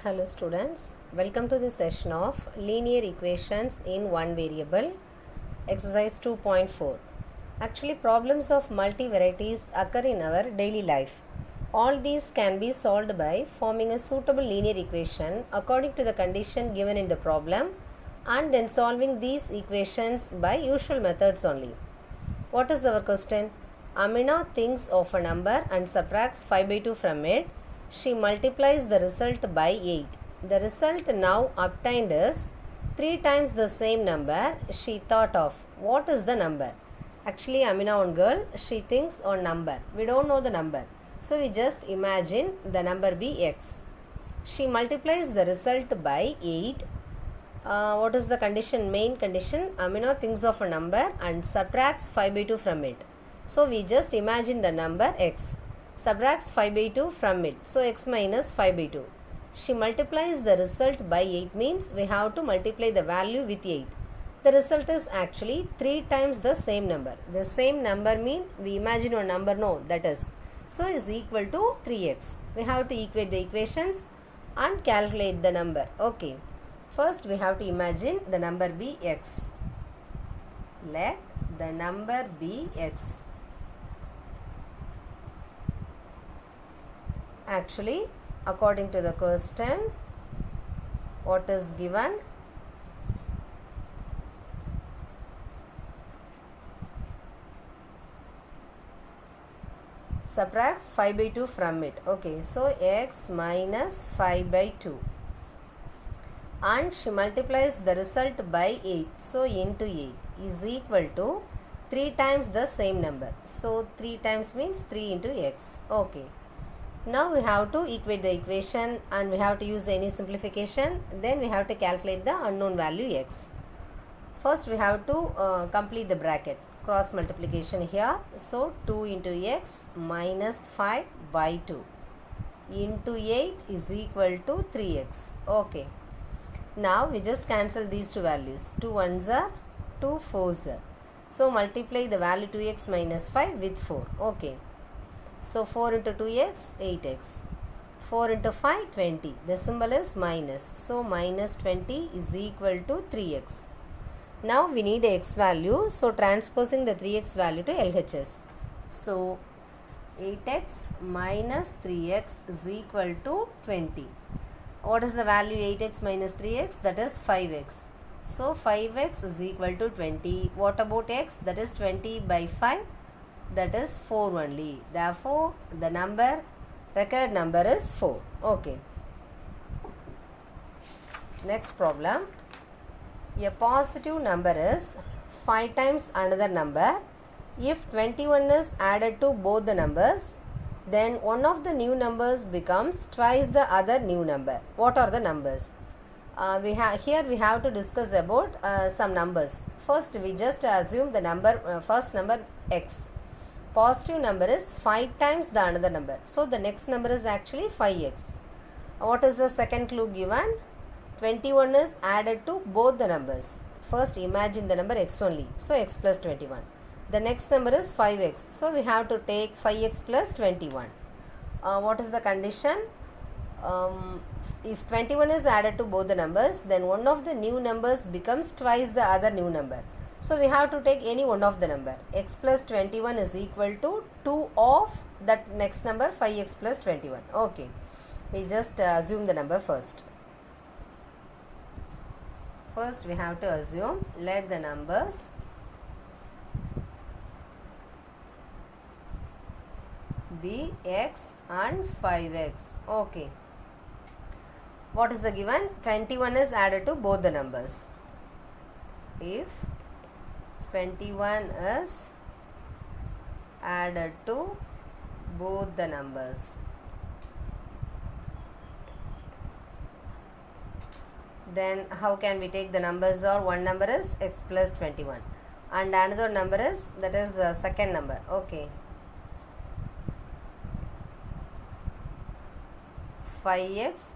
Hello students, welcome to the session of linear equations in one variable, exercise 2.4. Actually, problems of multivarieties occur in our daily life. All these can be solved by forming a suitable linear equation according to the condition given in the problem and then solving these equations by usual methods only. What is our question? Amina thinks of a number and subtracts 5 by 2 from it. She multiplies the result by 8. The result now obtained is 3 times the same number she thought of. What is the number? Actually, Amina, one girl, she thinks on number. We don't know the number. So, we just imagine the number be x. She multiplies the result by 8. What is the condition? Main condition, Amina thinks of a number and subtracts 5 by 2 from it. So, we just imagine the number x. Subtracts 5 by 2 from it. So, x minus 5 by 2. She multiplies the result by 8 means we have to multiply the value with 8. The result is actually 3 times the same number. The same number mean we imagine a number, no, that is. So, is equal to 3x. We have to equate the equations and calculate the number. Okay. First, we have to imagine the number be x. Let the number be x. Actually, according to the question, what is given? Subtracts 5 by 2 from it. Okay, so x minus 5 by 2. And she multiplies the result by 8. So, into 8 is equal to 3 times the same number. So, 3 times means 3 into x. Okay. Now, we have to equate the equation and we have to use any simplification. Then, we have to calculate the unknown value x. First, we have to complete the bracket. Cross multiplication here. So, 2 into x minus 5 by 2 into 8 is equal to 3x. Okay. Now, we just cancel these two values. 2 ones are 2 fours are. So, multiply the value 2x minus 5 with 4. Okay. So, 4 into 2x, 8x. 4 into 5, 20. The symbol is minus. So, minus 20 is equal to 3x. Now, we need a x value. So, transposing the 3x value to LHS. So, 8x minus 3x is equal to 20. What is the value 8x minus 3x? That is 5x. So, 5x is equal to 20. What about x? That is 20 by 5. That is 4 only. Therefore, the required number is 4. Okay. Next problem. A positive number is 5 times another number. If 21 is added to both the numbers, then one of the new numbers becomes twice the other new number. What are the numbers? Here we have to discuss about some numbers. First, we just assume the first number x. Positive number is 5 times the another number. So, the next number is actually 5x. What is the second clue given? 21 is added to both the numbers. First, imagine the number x only. So, x plus 21. The next number is 5x. So, we have to take 5x plus 21. What is the condition? If 21 is added to both the numbers, then one of the new numbers becomes twice the other new number. So, we have to take any one of the number. X plus 21 is equal to 2 of that next number 5x plus 21. Okay. We just assume the number first. First, we have to assume let the numbers be x and 5x. Okay. What is the given? 21 is added to both the numbers. If 21 is added to both the numbers, then how can we take the numbers? Or one number is x plus 21 and another number is, that is second number. Okay. 5x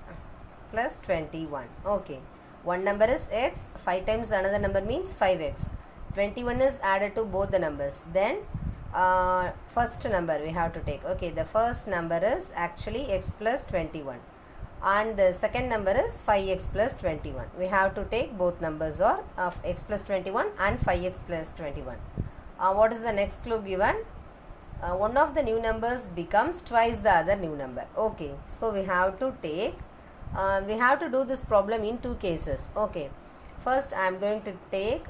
plus 21. Okay. One number is x, 5 times another number means 5x. 21 is added to both the numbers. Then first number we have to take. Okay, the first number is actually x plus 21. and the second number is 5x plus 21. We have to take both numbers or of x plus 21 and 5x plus 21. What is the next clue given? One of the new numbers becomes twice the other new number. Okay, so we have to take, we have to do this problem in two cases. Okay, first I am going to take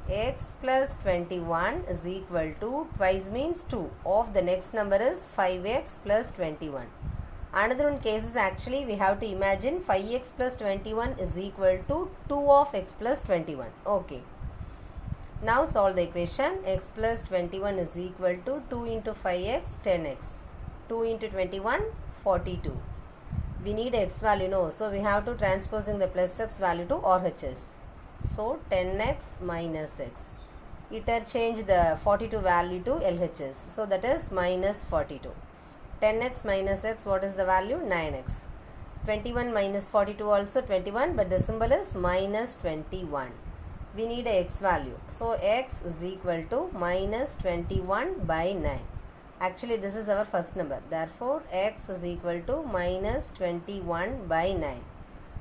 x plus 21 is equal to twice means 2 of the next number is 5x plus 21. Another one case is actually we have to imagine 5x plus 21 is equal to 2 of x plus 21. Okay. Now solve the equation. X plus 21 is equal to 2 into 5x 10x. 2 into 21 42. We need x value, no, so we have to transposing the plus x value to RHS. So 10x minus x. Interchange the 42 value to LHS. So that is minus 42. 10x minus x, what is the value? 9x. 21 minus 42 also 21, but the symbol is minus 21. We need a x value. So x is equal to minus 21 by 9. Actually this is our first number. Therefore x is equal to minus 21 by 9.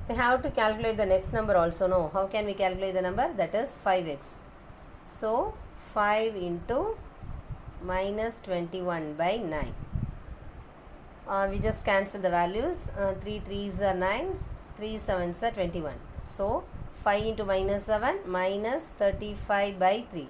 We have to calculate the next number also. No, how can we calculate the number? That is 5x. So 5 into minus 21 by 9. We just cancel the values. 3 3s are 9, 3 7s are 21. So 5 into minus 7 minus 35 by 3.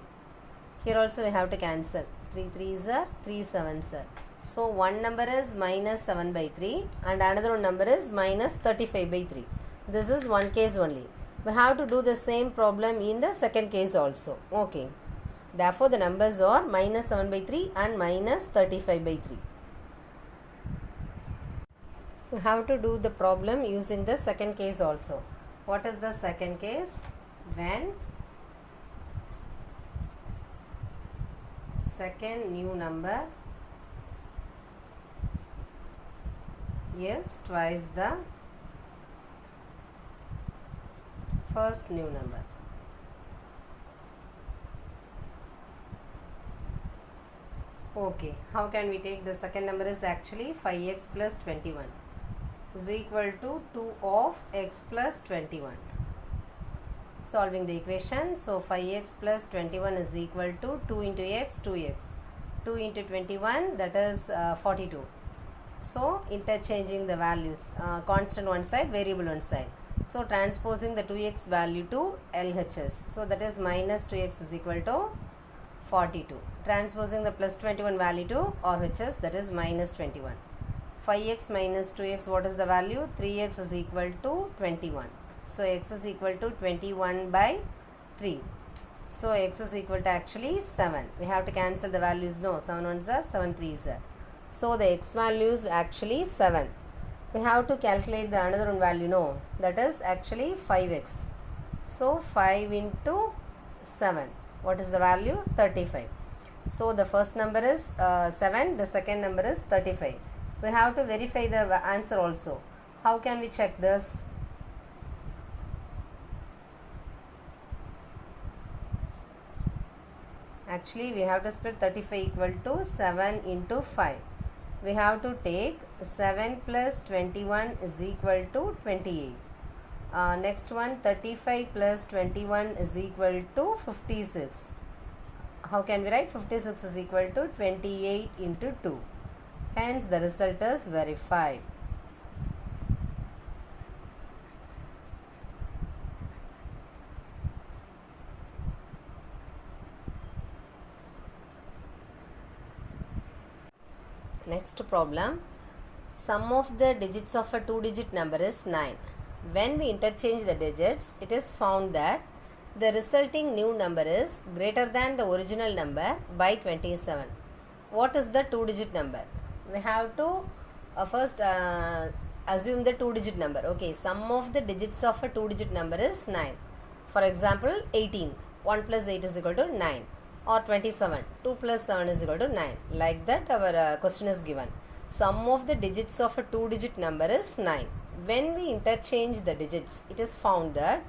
Here also we have to cancel. 3 3s are 3 7s are. So one number is minus 7 by 3 and another one number is minus 35 by 3. This is one case only. We have to do the same problem in the second case also. Okay. Therefore the numbers are minus 7 by 3 and minus 35 by 3. We have to do the problem using the second case also. What is the second case? When second new number is twice the first new number. Okay, how can we take the second number is actually 5x plus 21 is equal to 2 of x plus 21. Solving the equation, so 5x plus 21 is equal to 2 into x, 2x. 2 into 21, that is 42. So interchanging the values, constant one side, variable one side. So transposing the 2x value to LHS. So that is minus 2x is equal to 42. Transposing the plus 21 value to RHS, that is minus 21. 5x minus 2x, what is the value? 3x is equal to 21. So x is equal to 21 by 3. So x is equal to actually 7. We have to cancel the values, no, 7 ones are, 7 3s are. So the x value is actually 7. We have to calculate the another one value, no, that is actually 5x. So 5 into 7, what is the value? 35. So the first number is 7, the second number is 35. We have to verify the answer also. How can we check this? Actually we have to split 35 equal to 7 into 5. We have to take 7 plus 21 is equal to 28. Next one, 35 plus 21 is equal to 56. How can we write? 56 is equal to 28 into 2. Hence the result is verified. Next problem. Sum of the digits of a two-digit number is 9. When we interchange the digits, it is found that the resulting new number is greater than the original number by 27. What is the two-digit number? We have to first assume the two-digit number. Okay, sum of the digits of a two-digit number is 9. For example, 18. 1 plus 8 is equal to 9. Or 27. 2 plus 7 is equal to 9. Like that our question is given. Sum of the digits of a two-digit number is 9. When we interchange the digits, it is found that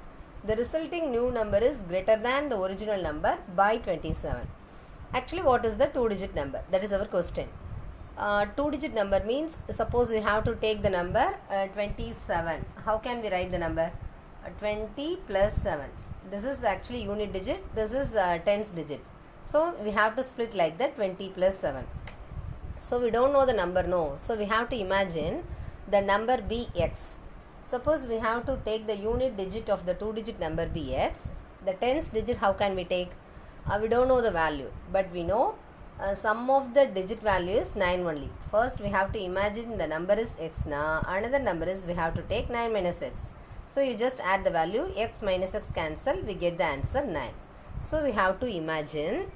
the resulting new number is greater than the original number by 27. Actually, what is the two-digit number? That is our question. Two-digit number means, suppose we have to take the number 27. How can we write the number? 20 plus 7. This is actually unit digit. This is tens digit. So we have to split like that, 20 plus 7. So we don't know the number, no. So we have to imagine the number be x. Suppose we have to take the unit digit of the two-digit number be x. The tens digit, how can we take? We don't know the value, but we know sum of the digit value is 9 only. First we have to imagine the number is x now. Another number is we have to take 9 minus x. So you just add the value, x minus x cancel, we get the answer 9. So we have to imagine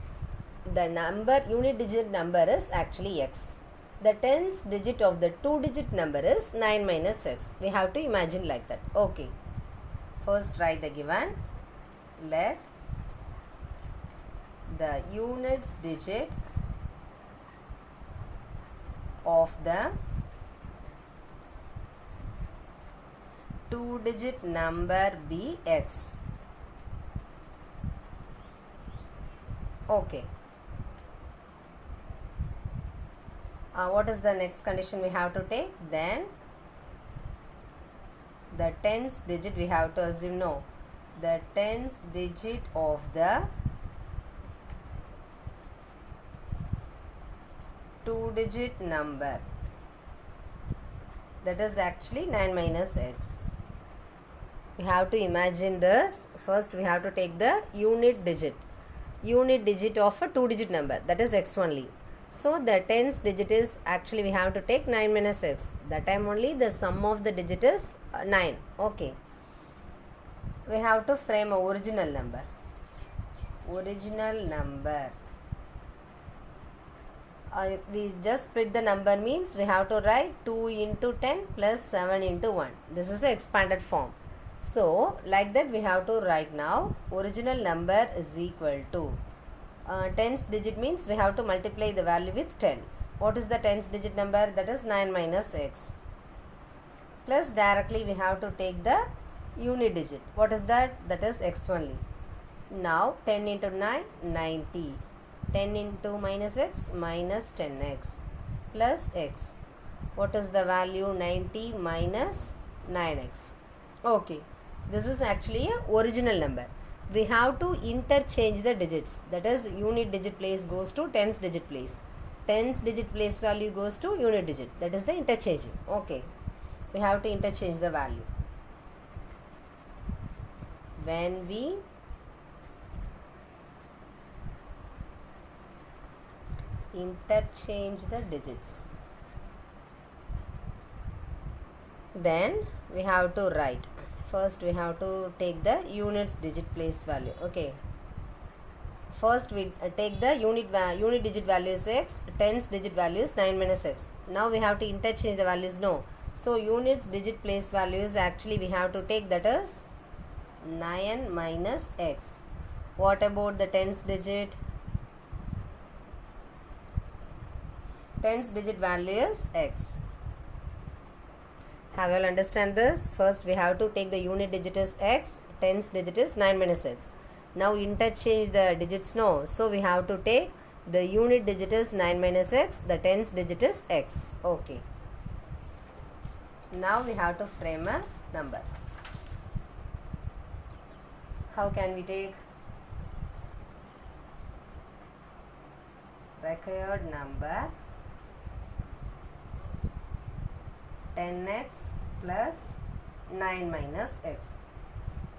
the number, unit digit number is actually x. The tens digit of the two-digit number is 9 minus x. We have to imagine like that. Okay. First write the given. Let the units digit of the two-digit number be x. Okay. What is the next condition we have to take? Then the tens digit we have to assume, no, the tens digit of the two-digit number, that is actually 9 minus x. We have to imagine this. First we have to take the unit digit of a two-digit number, that is x only. So the tens digit is actually we have to take 9 minus x. That time only the sum of the digit is 9. Okay. We have to frame a original number. Original number. We just split the number means we have to write 2 into 10 plus 7 into 1. This is the expanded form. So like that we have to write now original number is equal to tens digit means we have to multiply the value with 10. What is the tens digit number? That is 9 minus x. Plus directly we have to take the unit digit. What is that? That is x only. Now 10 into 9, 90. 10 into minus x, minus 10x plus x. What is the value? 90 minus 9x. Okay. This is actually a original number. We have to interchange the digits. That is, unit digit place goes to tens digit place. Tens digit place value goes to unit digit. That is the interchanging. Okay. We have to interchange the value. When we interchange the digits, then we have to write. First we have to take the units digit place value. Okay. First we take the unit digit value is x, tens digit value is 9 minus x. Now we have to interchange the values, no. So units digit place value is actually we have to take, that is 9 minus x. What about the tens digit? Tens digit value is x. Have you all understand this? First we have to take the unit digit is x, tens digit is 9 minus x. Now interchange the digits, no. So we have to take the unit digit is 9 minus x, the tens digit is x. Okay. Now we have to frame a number. How can we take? Required number 10x plus 9 minus x.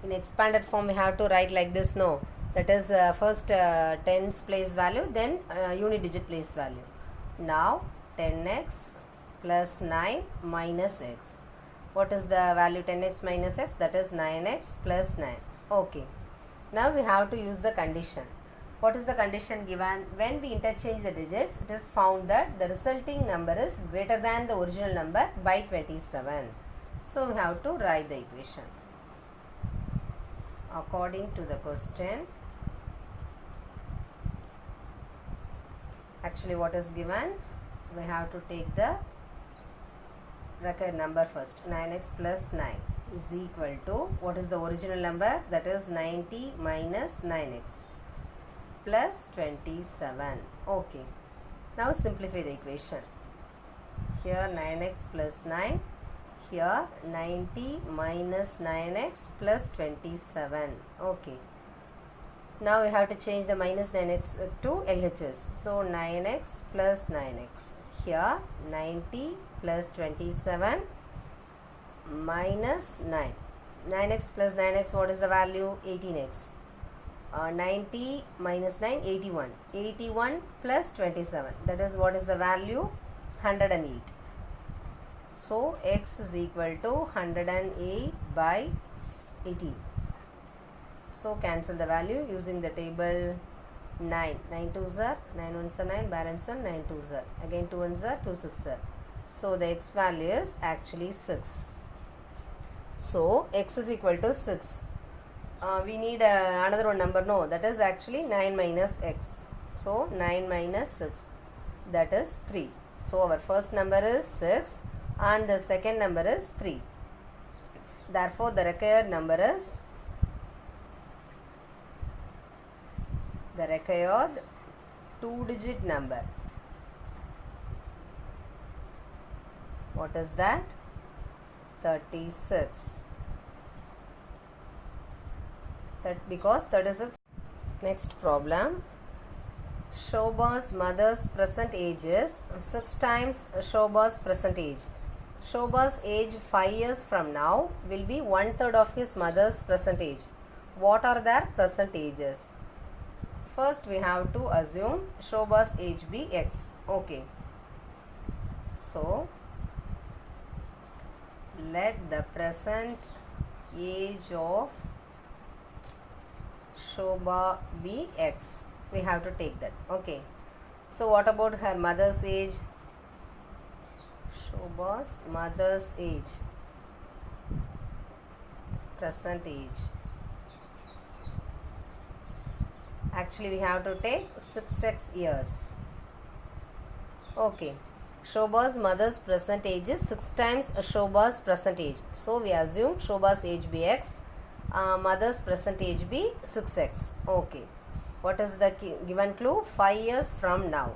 In expanded form we have to write like this, no. That is first tens place value, then unit digit place value. Now 10x plus 9 minus x. What is the value 10x minus x? That is 9x plus 9. Okay. Now we have to use the condition. What is the condition given? When we interchange the digits, it is found that the resulting number is greater than the original number by 27. So we have to write the equation. According to the question, actually what is given? We have to take the required number first. 9x plus 9 is equal to, what is the original number? That is 90 minus 9x. Plus 27. Okay. Now simplify the equation. here 9x plus 9, here 90 minus 9x plus 27. Okay. Now we have to change the minus 9x to LHS. So 9x plus 9x. Here 90 plus 27 minus 9. 9x plus 9x, what is the value? 18x. 90 minus 9, 81. 81 plus 27. That is, what is the value? 108. So x is equal to 108 by 18. So cancel the value using the table. 9 2s are 9 1s are 9, balance on 9 2s are again 2 1s are 2 6s are. So the x value is actually 6. So x is equal to 6. We need another one number, no, that is actually 9 minus x. So 9 minus 6, that is 3. So our first number is 6 and the second number is 3. Therefore the required number is, the required 2-digit number. What is that? 36. Because 36. Next problem. Shobha's mother's present age is 6 times Shobha's present age. Shobha's age 5 years from now will be 1/3 of his mother's present age. What are their present ages? First we have to assume Shobha's age be x. Okay. So let the present age of Shobha be x. We have to take that. Okay. So what about her mother's age? Shobha's mother's age, present age. Actually we have to take 6x years. Okay. Shobha's mother's present age is 6 times Shobha's present age. So we assume Shobha's age be x, mother's present age be 6x. Okay. What is the given clue? 5 years from now.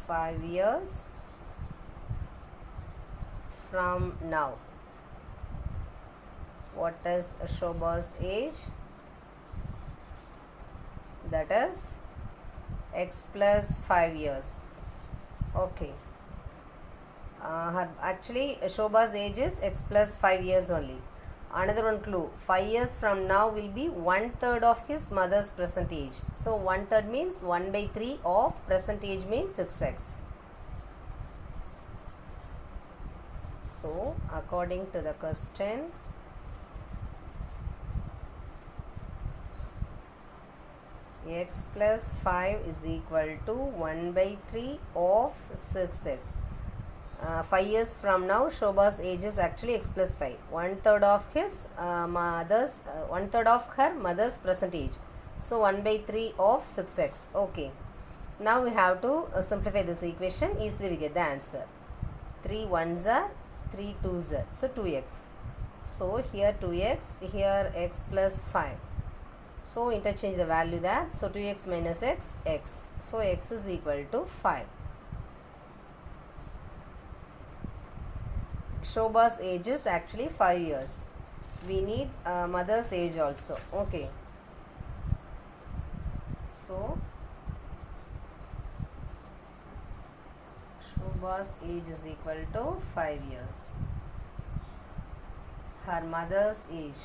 5 years from now. What is Shobha's age? That is x plus 5 years. Okay. Actually Shobha's age is x plus 5 years only. Another one clue, 5 years from now will be 1/3 of his mother's present age. So 1/3 means 1/3 of present age means 6x. So according to the question, x plus 5 is equal to 1/3 of 6x. 5 years from now Shobha's age is actually x plus 5. 1/3 of his 1/3 of her mother's present age. So 1/3 of 6x. Okay. Now we have to simplify this equation. Easily we get the answer. 3 1s are, 3 2s are. So 2x. So here 2x, here x plus 5. So interchange the value there. So 2x minus x, x. So x is equal to 5. Shobha's age is actually 5 years. We need mother's age also. Okay. So Shobha's age is equal to 5 years. Her mother's age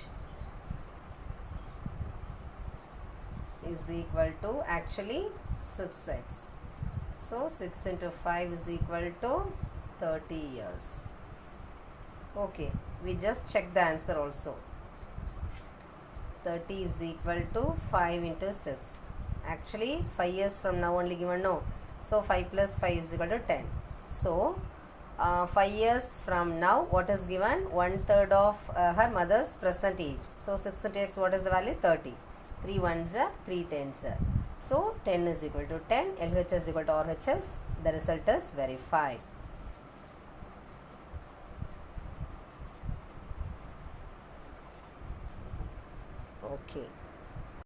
is equal to actually 6x. So 6 into 5 is equal to 30 years. Okay, we just check the answer also. 30 is equal to 5 into 6. Actually 5 years from now only given, no. So 5 plus 5 is equal to 10. So 5 years from now, what is given? 1/3 of her mother's present age. So 6 into x, what is the value? 30. 3 1s are, 3 10s are. So 10 is equal to 10. LHS is equal to RHS. The result is verified. Okay.